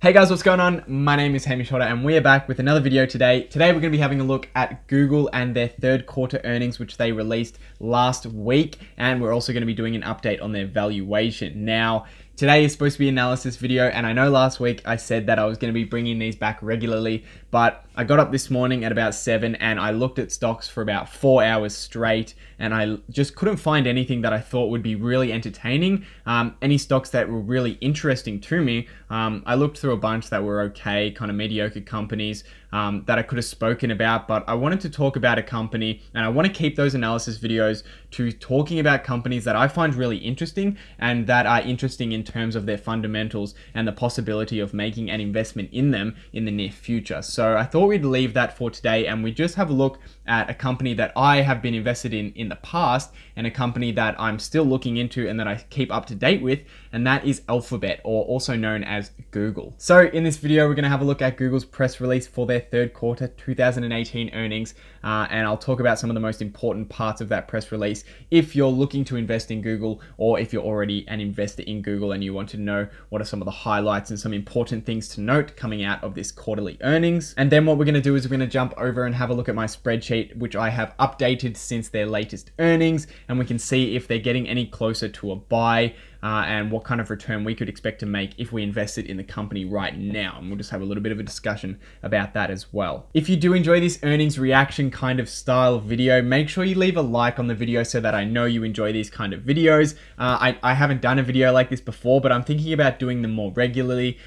Hey guys, what's going on? My name is Hamishwhodder and we are back with another video today. Today we're going to be having a look at Googl and their third quarter earnings, which they released last week. And we're also going to be doing an update on their valuation. Now, today is supposed to be an analysis video, and I know last week I said that I was going to be bringing these back regularly, but I got up this morning at about 7 and I looked at stocks for about 4 hours straight, and I just couldn't find anything that I thought would be really entertaining, any stocks that were really interesting to me. I looked through a bunch that were okay, kind of mediocre companies that I could have spoken about, but I wanted to talk about a company, and I want to keep those analysis videos to talking about companies that I find really interesting and that are interesting in terms of their fundamentals and the possibility of making an investment in them in the near future. So I thought we'd leave that for today and we just have a look at a company that I have been invested in the past, and a company that I'm still looking into and that I keep up to date with, and that is Alphabet, or also known as Googl. So in this video, we're going to have a look at Googl's press release for their third quarter 2018 earnings, and I'll talk about some of the most important parts of that press release if you're looking to invest in Googl, or if you're already an investor in Googl and you want to know what are some of the highlights and some important things to note coming out of this quarterly earnings. And then what we're going to do is we're going to jump over and have a look at my spreadsheet, which I have updated since their latest earnings, and we can see if they're getting any closer to a buy, and what kind of return we could expect to make if we invested in the company right now. And we'll just have a little bit of a discussion about that as well. If you do enjoy this earnings reaction kind of style video, make sure you leave a like on the video so that I know you enjoy these kind of videos. I haven't done a video like this before, but I'm thinking about doing them more regularly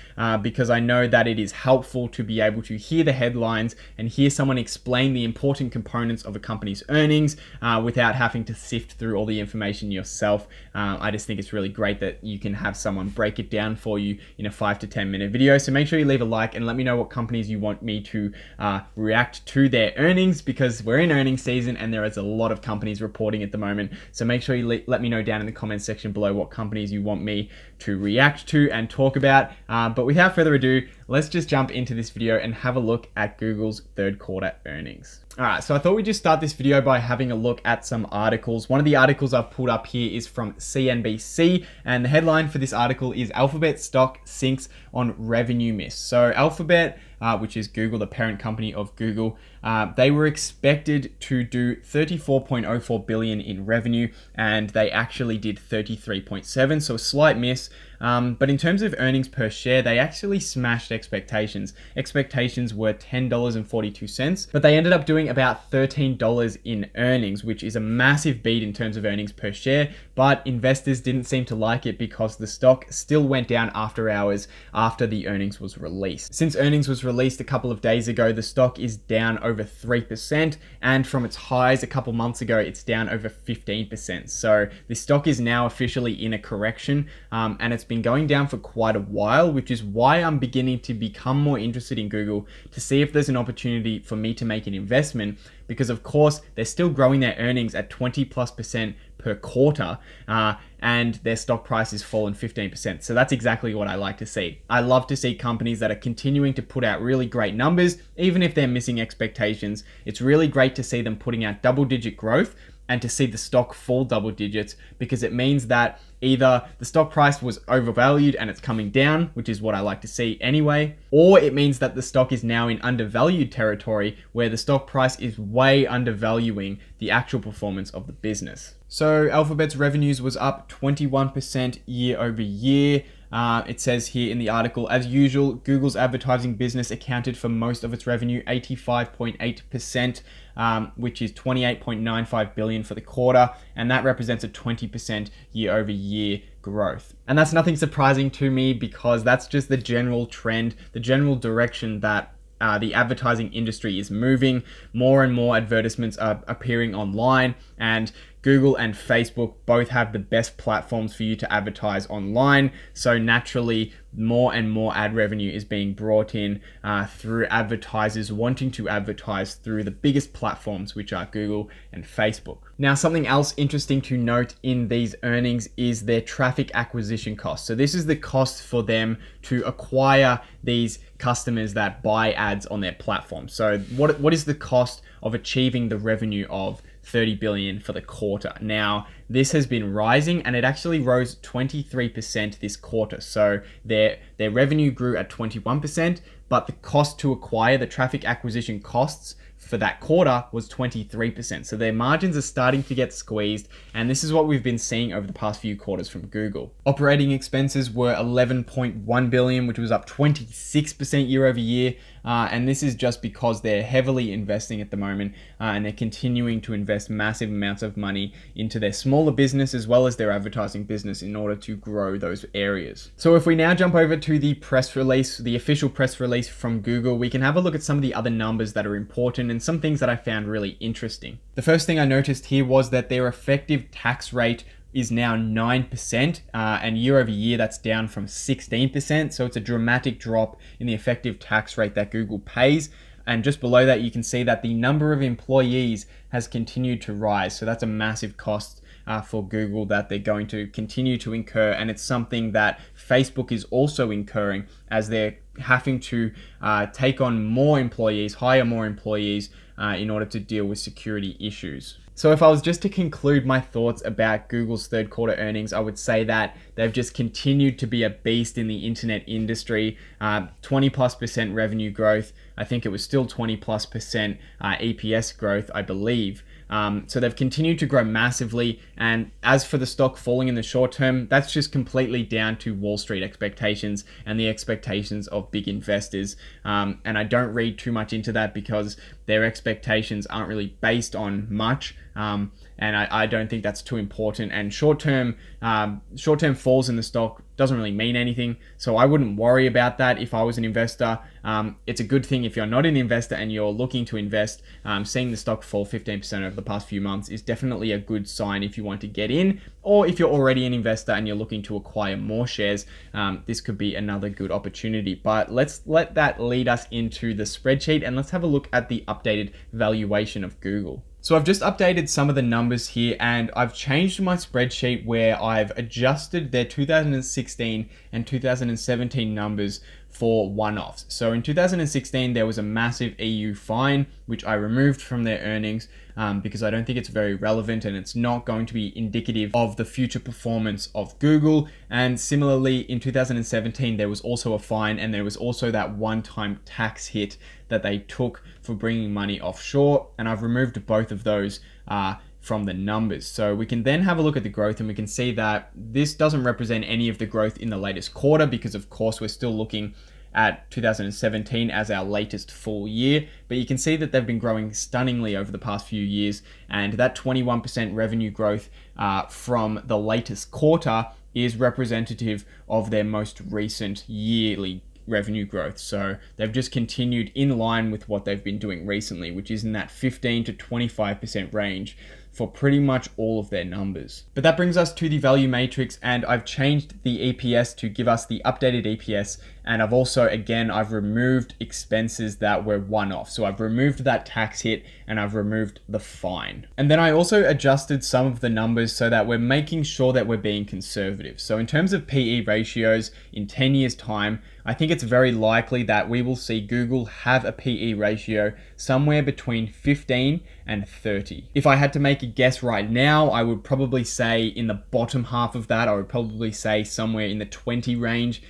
because I know that it is helpful to be able to hear the headlines and hear someone explain the important components of a company's earnings without having to sift through all the information yourself. I just think it's really great that you can have someone break it down for you in a 5 to 10 minute video. So make sure you leave a like and let me know what companies you want me to react to their earnings, because we're in earnings season and there is a lot of companies reporting at the moment. So make sure you let me know down in the comments section below what companies you want me to react to and talk about. But without further ado, let's just jump into this video and have a look at Googl's third quarter earnings. Alright, so I thought we'd just start this video by having a look at some articles. One of the articles I've pulled up here is from CNBC, and the headline for this article is Alphabet stock sinks on revenue miss. So Alphabet, which is Google, the parent company of Google, they were expected to do 34.04 billion in revenue, and they actually did 33.7, so a slight miss. But in terms of earnings per share, they actually smashed expectations. Expectations were $10.42, but they ended up doing about $13 in earnings, which is a massive beat in terms of earnings per share. But investors didn't seem to like it because the stock still went down after hours after the earnings was released. Since earnings was released a couple of days ago, the stock is down over 3%, and from its highs a couple months ago, it's down over 15%. So the stock is now officially in a correction, and it's been going down for quite a while, which is why I'm beginning to become more interested in Google to see if there's an opportunity for me to make an investment, because of course they're still growing their earnings at 20+% per quarter, and their stock price has fallen 15%. So that's exactly what I like to see. I love to see companies that are continuing to put out really great numbers, even if they're missing expectations. It's really great to see them putting out double-digit growth and to see the stock fall double digits, because it means that either the stock price was overvalued and it's coming down, which is what I like to see anyway, or it means that the stock is now in undervalued territory where the stock price is way undervaluing the actual performance of the business. So Alphabet's revenues was up 21% year over year. It says here in the article, as usual, Google's advertising business accounted for most of its revenue, 85.8%, which is 28.95 billion for the quarter, and that represents a 20% year over year growth. And that's nothing surprising to me, because that's just the general trend, the general direction that the advertising industry is moving. More and more advertisements are appearing online, and Google and Facebook both have the best platforms for you to advertise online. So naturally, more and more ad revenue is being brought in through advertisers wanting to advertise through the biggest platforms, which are Google and Facebook. Now, something else interesting to note in these earnings is their traffic acquisition cost. So this is the cost for them to acquire these customers that buy ads on their platform. So what is the cost of achieving the revenue of 30 billion for the quarter? Now, this has been rising, and it actually rose 23% this quarter. So their revenue grew at 21%, but the cost to acquire, the traffic acquisition costs for that quarter, was 23%. So their margins are starting to get squeezed, and this is what we've been seeing over the past few quarters from Google. Operating expenses were 11.1 billion, which was up 26% year over year. And this is just because they're heavily investing at the moment, and they're continuing to invest massive amounts of money into their smaller business as well as their advertising business in order to grow those areas. So if we now jump over to the press release, the official press release from Google, we can have a look at some of the other numbers that are important and some things that I found really interesting. The first thing I noticed here was that their effective tax rate is now 9%, and year over year that's down from 16%. So it's a dramatic drop in the effective tax rate that Google pays. And just below that, you can see that the number of employees has continued to rise. So that's a massive cost for Google that they're going to continue to incur. And it's something that Facebook is also incurring as they're having to take on more employees, hire more employees in order to deal with security issues. So if I was just to conclude my thoughts about Google's third quarter earnings, I would say that they've just continued to be a beast in the internet industry. 20+% revenue growth. I think it was still 20+% EPS growth, I believe. So they've continued to grow massively, and as for the stock falling in the short term, that's just completely down to Wall Street expectations and the expectations of big investors. And I don't read too much into that because their expectations aren't really based on much. And I don't think that's too important. And short-term falls in the stock doesn't really mean anything. So I wouldn't worry about that if I was an investor. It's a good thing if you're not an investor and you're looking to invest. Seeing the stock fall 15% over the past few months is definitely a good sign if you want to get in, or if you're already an investor and you're looking to acquire more shares. This could be another good opportunity. But let's let that lead us into the spreadsheet, and let's have a look at the updated valuation of Google. So I've just updated some of the numbers here, and I've changed my spreadsheet where I've adjusted their 2016 and 2017 numbers for one-offs. So in 2016, there was a massive EU fine, which I removed from their earnings because I don't think it's very relevant and it's not going to be indicative of the future performance of Google. And similarly, in 2017, there was also a fine, and there was also that one-time tax hit that they took for bringing money offshore. And I've removed both of those from the numbers. So we can then have a look at the growth, and we can see that this doesn't represent any of the growth in the latest quarter because of course we're still looking at 2017 as our latest full year, but you can see that they've been growing stunningly over the past few years, and that 21% revenue growth from the latest quarter is representative of their most recent yearly revenue growth. So they've just continued in line with what they've been doing recently, which is in that 15 to 25% range for pretty much all of their numbers. But that brings us to the value matrix, and I've changed the EPS to give us the updated EPS. And I've also, again, I've removed expenses that were one-off. So I've removed that tax hit and I've removed the fine. And then I also adjusted some of the numbers so that we're making sure that we're being conservative. So in terms of PE ratios, in 10 years time, I think it's very likely that we will see Google have a PE ratio somewhere between 15 and 30. If I had to make a guess right now, I would probably say in the bottom half of that, I would probably say somewhere in the 20 range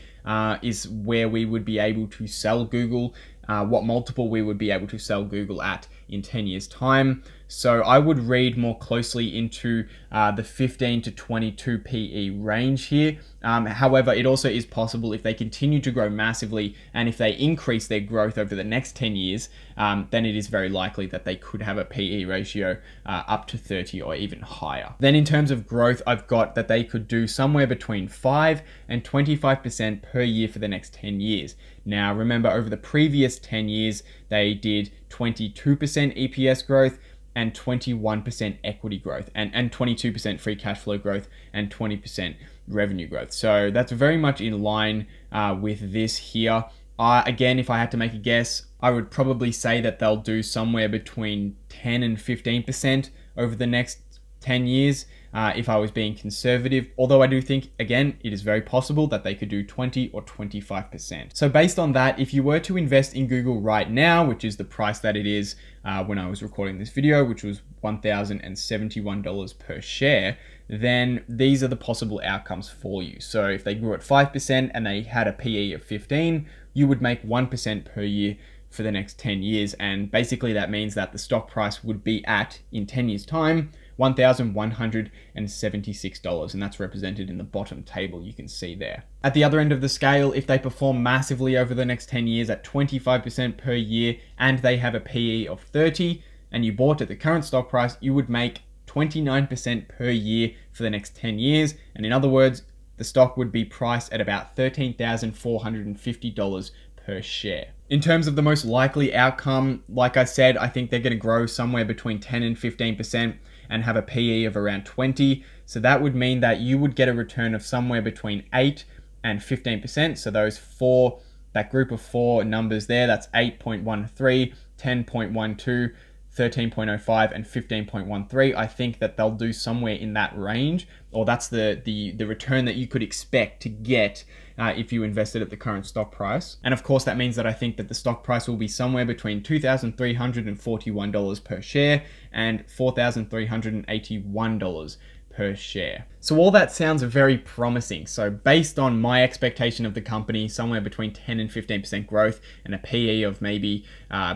is where we would be able to sell Google, what multiple we would be able to sell Google at in 10 years time. So I would read more closely into the 15 to 22 PE range here. However, it also is possible if they continue to grow massively and if they increase their growth over the next 10 years, then it is very likely that they could have a PE ratio up to 30 or even higher. Then in terms of growth, I've got that they could do somewhere between 5 and 25% per year for the next 10 years. Now, remember, over the previous 10 years, they did 22% EPS growth and 21% equity growth and 22% free cash flow growth and 20% revenue growth. So that's very much in line with this here. Again, if I had to make a guess, I would probably say that they'll do somewhere between 10 and 15% over the next 10 years if I was being conservative, although I do think, again, it is very possible that they could do 20 or 25%. So based on that, if you were to invest in Google right now, which is the price that it is when I was recording this video, which was $1,071 per share, then these are the possible outcomes for you. So if they grew at 5% and they had a PE of 15, you would make 1% per year for the next 10 years. And basically that means that the stock price would be at, in 10 years time, $1,176, and that's represented in the bottom table you can see there. At the other end of the scale, if they perform massively over the next 10 years at 25% per year and they have a PE of 30 and you bought at the current stock price, you would make 29% per year for the next 10 years. And in other words, the stock would be priced at about $13,450 per share. In terms of the most likely outcome, like I said, I think they're going to grow somewhere between 10 and 15% and have a PE of around 20. So that would mean that you would get a return of somewhere between 8 and 15%. So that group of four numbers there, that's 8.13, 10.12, 13.05 and 15.13. I think that they'll do somewhere in that range, or that's the return that you could expect to get if you invested at the current stock price. And of course, that means that I think that the stock price will be somewhere between $2,341 per share and $4,381 per share. So all that sounds very promising. So based on my expectation of the company, somewhere between 10 and 15% growth and a PE of maybe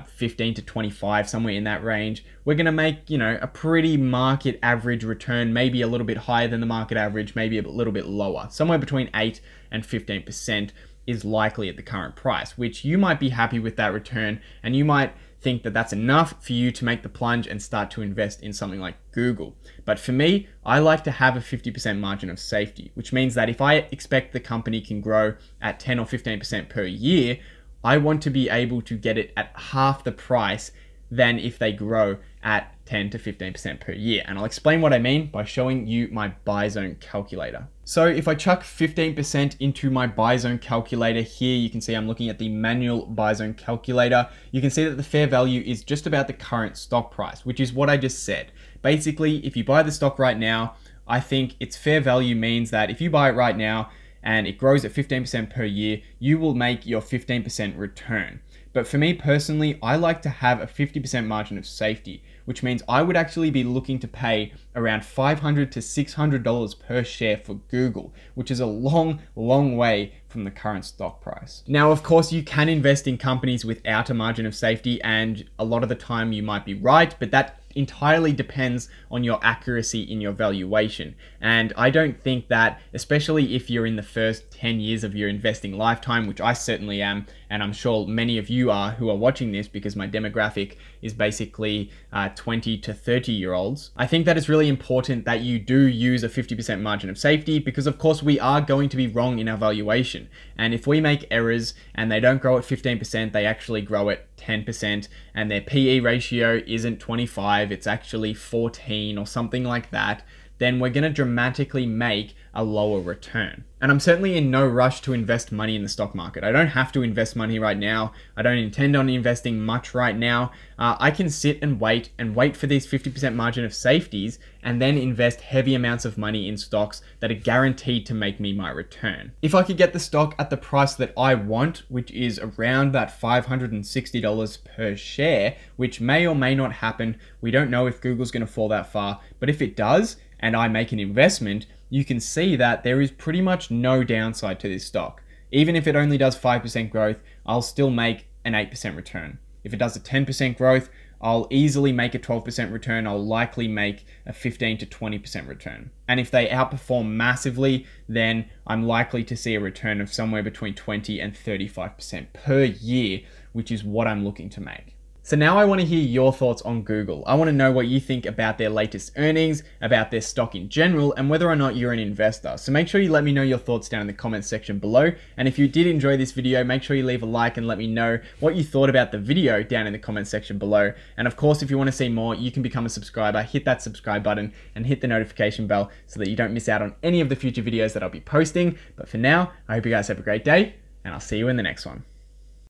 15 to 25, somewhere in that range, we're gonna make, you know, a pretty market average return, maybe a little bit higher than the market average, maybe a little bit lower. Somewhere between 8 and 15% is likely at the current price, which you might be happy with that return, and you might think that that's enough for you to make the plunge and start to invest in something like Google. But for me, I like to have a 50% margin of safety, which means that if I expect the company can grow at 10 or 15% per year, I want to be able to get it at half the price than if they grow at 10 to 15% per year. And I'll explain what I mean by showing you my buy zone calculator. So if I chuck 15% into my buy zone calculator here, you can see I'm looking at the manual buy zone calculator. You can see that the fair value is just about the current stock price, which is what I just said. Basically, if you buy the stock right now, I think its fair value means that if you buy it right now and it grows at 15% per year, you will make your 15% return. But for me personally, I like to have a 50% margin of safety, which means I would actually be looking to pay around $500 to $600 per share for Google, which is a long way from the current stock price. Now, of course, you can invest in companies without a margin of safety, and a lot of the time you might be right, but that entirely depends on your accuracy in your valuation. And I don't think that, especially if you're in the first 10 years of your investing lifetime, which I certainly am, and I'm sure many of you are who are watching this because my demographic is basically 20 to 30 year olds. I think that it's really important that you do use a 50% margin of safety, because of course we are going to be wrong in our valuation. And if we make errors and they don't grow at 15%, they actually grow at 10%, and their PE ratio isn't 25, it's actually 14 or something like that, then we're going to dramatically make a lower return. And I'm certainly in no rush to invest money in the stock market. I don't have to invest money right now. I don't intend on investing much right now. I can sit and wait for these 50% margin of safeties, and then invest heavy amounts of money in stocks that are guaranteed to make me my return. If I could get the stock at the price that I want, which is around that $560 per share, which may or may not happen. We don't know if Google's going to fall that far, but if it does, and I make an investment, you can see that there is pretty much no downside to this stock. Even if it only does 5% growth, I'll still make an 8% return. If it does a 10% growth, I'll easily make a 12% return. I'll likely make a 15 to 20% return. And if they outperform massively, then I'm likely to see a return of somewhere between 20 and 35% per year, which is what I'm looking to make. So now I want to hear your thoughts on Googl. I want to know what you think about their latest earnings, about their stock in general, and whether or not you're an investor. So make sure you let me know your thoughts down in the comments section below. And if you did enjoy this video, make sure you leave a like and let me know what you thought about the video down in the comments section below. And of course, if you want to see more, you can become a subscriber. Hit that subscribe button and hit the notification bell so that you don't miss out on any of the future videos that I'll be posting. But for now, I hope you guys have a great day, and I'll see you in the next one.